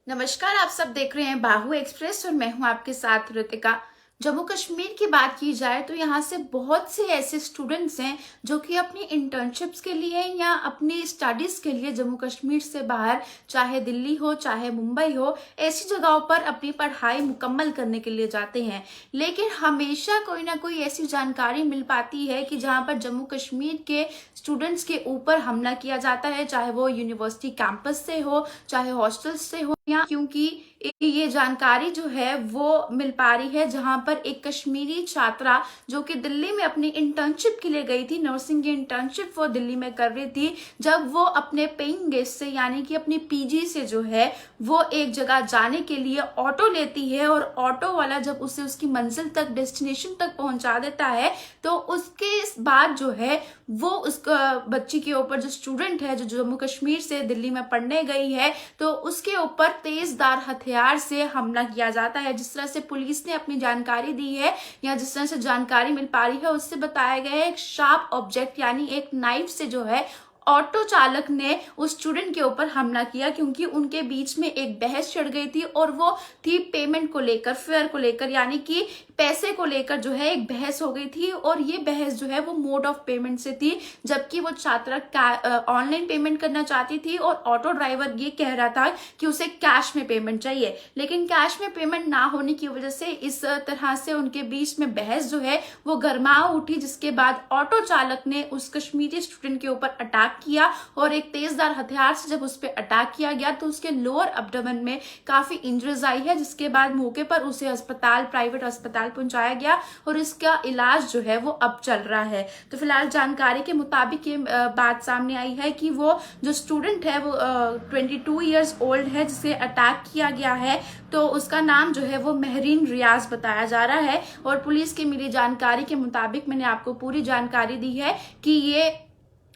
नमस्कार। आप सब देख रहे हैं बाहु एक्सप्रेस और मैं हूं आपके साथ ऋतिका। जम्मू कश्मीर की बात की जाए तो यहाँ से बहुत से ऐसे स्टूडेंट्स हैं जो कि अपनी इंटर्नशिप्स के लिए या अपनी स्टडीज के लिए जम्मू कश्मीर से बाहर, चाहे दिल्ली हो चाहे मुंबई हो, ऐसी जगहों पर अपनी पढ़ाई मुकम्मल करने के लिए जाते हैं। लेकिन हमेशा कोई ना कोई ऐसी जानकारी मिल पाती है कि जहाँ पर जम्मू कश्मीर के स्टूडेंट्स के ऊपर हमला किया जाता है, चाहे वो यूनिवर्सिटी कैंपस से हो चाहे हॉस्टल से हो। या क्योंकि ये जानकारी जो है वो मिल पा रही है जहां पर एक कश्मीरी छात्रा जो कि दिल्ली में अपनी इंटर्नशिप के लिए गई थी, नर्सिंग की इंटर्नशिप वो दिल्ली में कर रही थी। जब वो अपने पेइंग गेस्ट से यानी कि अपनी पीजी से जो है वो एक जगह जाने के लिए ऑटो लेती है और ऑटो वाला जब उसे उसकी मंजिल तक, डेस्टिनेशन तक पहुंचा देता है, तो उसके बाद जो है वो उस बच्ची के ऊपर, जो स्टूडेंट है जो जम्मू कश्मीर से दिल्ली में पढ़ने गई है, तो उसके ऊपर तेजधार हथियार से हमला किया जाता है। जिस तरह से पुलिस ने अपनी जानकारी दी है या जिस तरह से जानकारी मिल पा रही है उससे बताया गया है, एक शार्प ऑब्जेक्ट यानी एक नाइफ से जो है ऑटो चालक ने उस स्टूडेंट के ऊपर हमला किया, क्योंकि उनके बीच में एक बहस छिड़ गई थी और वो थी पेमेंट को लेकर, फेयर को लेकर, यानी कि पैसे को लेकर जो है एक बहस हो गई थी। और ये बहस जो है वो मोड ऑफ पेमेंट से थी, जबकि वो छात्रा ऑनलाइन पेमेंट करना चाहती थी और ऑटो ड्राइवर ये कह रहा था कि उसे कैश में पेमेंट चाहिए। लेकिन कैश में पेमेंट ना होने की वजह से इस तरह से उनके बीच में बहस जो है वो गरमा उठी, जिसके बाद ऑटो चालक ने उस कश्मीरी स्टूडेंट के ऊपर अटैक किया और एक तेजधार हथियार से जब उस पर अटैक किया गया तो उसके लोअर एब्डोमेन में काफी इंजरीज आई है, जिसके बाद मौके पर उसे अस्पताल, प्राइवेट अस्पताल पहुंचाया गया और इसका इलाज जो है वो अब चल रहा है। तो फिलहाल जानकारी के मुताबिक ये बात सामने आई है कि वो जो स्टूडेंट है वो 22 ईयर्स ओल्ड है जिसे अटैक किया गया है, तो उसका नाम जो है वो महरीन रियाज बताया जा रहा है। और पुलिस की मिली जानकारी के मुताबिक मैंने आपको पूरी जानकारी दी है कि ये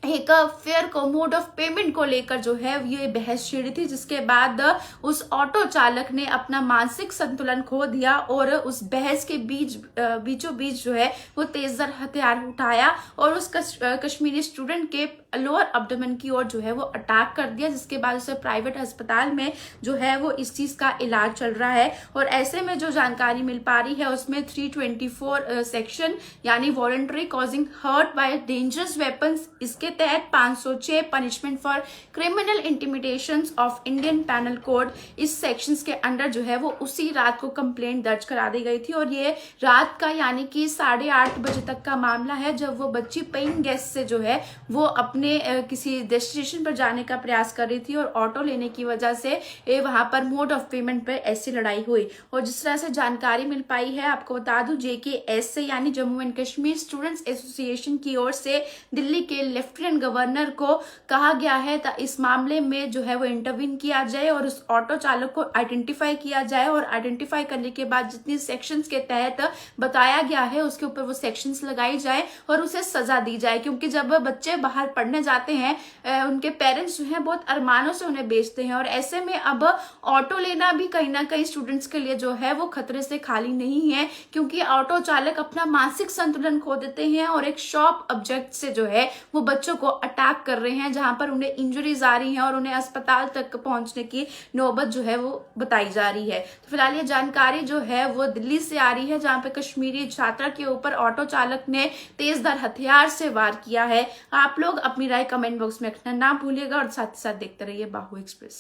एक फेयर को, मोड ऑफ पेमेंट को लेकर जो है ये बहस छिड़ी थी, जिसके बाद उस ऑटो चालक ने अपना मानसिक संतुलन खो दिया और उस बहस के बीचों बीच जो है वो तेजधार हथियार उठाया और उस कश्मीरी स्टूडेंट के लोअर एब्डोमेन की ओर जो है वो अटैक कर दिया, जिसके बाद उसे प्राइवेट अस्पताल में जो है वो इस चीज का इलाज चल रहा है। और ऐसे में जो जानकारी मिल पा रही है उसमें 324 सेक्शन यानी voluntary causing hurt by dangerous weapons, इसके तहत 506 punishment for criminal intimidation of Indian penal code, इस सेक्शंस के अंडर जो है वो उसी रात को कंप्लेंट दर्ज करा दी गई थी। और ये रात का यानी कि 8:30 बजे तक का मामला है, जब वो बच्ची पेइंग गेस्ट से जो है वो अपने किसी डेस्टिनेशन पर जाने का प्रयास कर रही थी और ऑटो लेने की वजह से वहां पर मोड ऑफ पेमेंट पे ऐसी लड़ाई हुई। और जिस तरह से जानकारी मिल पाई है, आपको बता दूं, JKS से यानी Jammu and Kashmir students association की ओर से दिल्ली के लेफ्टिनेंट गवर्नर को कहा गया है इस मामले में जो है वो इंटरवीन किया जाए और उस ऑटो चालक को आइडेंटिफाई किया जाए और आइडेंटिफाई करने के बाद जितनी सेक्शंस के तहत बताया गया है उसके ऊपर वो सेक्शंस लगाई जाए और उसे सजा दी जाए। क्योंकि जब बच्चे बाहर पढ़ने जाते हैं उनके पेरेंट्स जो हैं बहुत अरमानों से उन्हें बेचते हैं, और ऐसे में अब ऑटो लेना भी कहीं ना कहीं स्टूडेंट्स के लिए जो है वो खतरे से खाली नहीं है, क्योंकि ऑटो चालक अपना मानसिक संतुलन खो देते हैं और एक शॉर्प ऑब्जेक्ट से जो है वो बच्चों को अटैक कर रहे हैं, जहां पर उन्हें इंजरीज आ रही हैं और उन्हें अस्पताल तक पहुंचने की नौबत जो है वो बताई जा रही है। तो फिलहाल ये जानकारी जो है वो दिल्ली से आ रही है, जहां पे कश्मीरी छात्रा के ऊपर ऑटो चालक ने तेजधार हथियार से वार किया है। आप लोग अपनी राय कमेंट बॉक्स में रखना ना भूलिएगा और साथ ही साथ देखते रहिए बाहु एक्सप्रेस।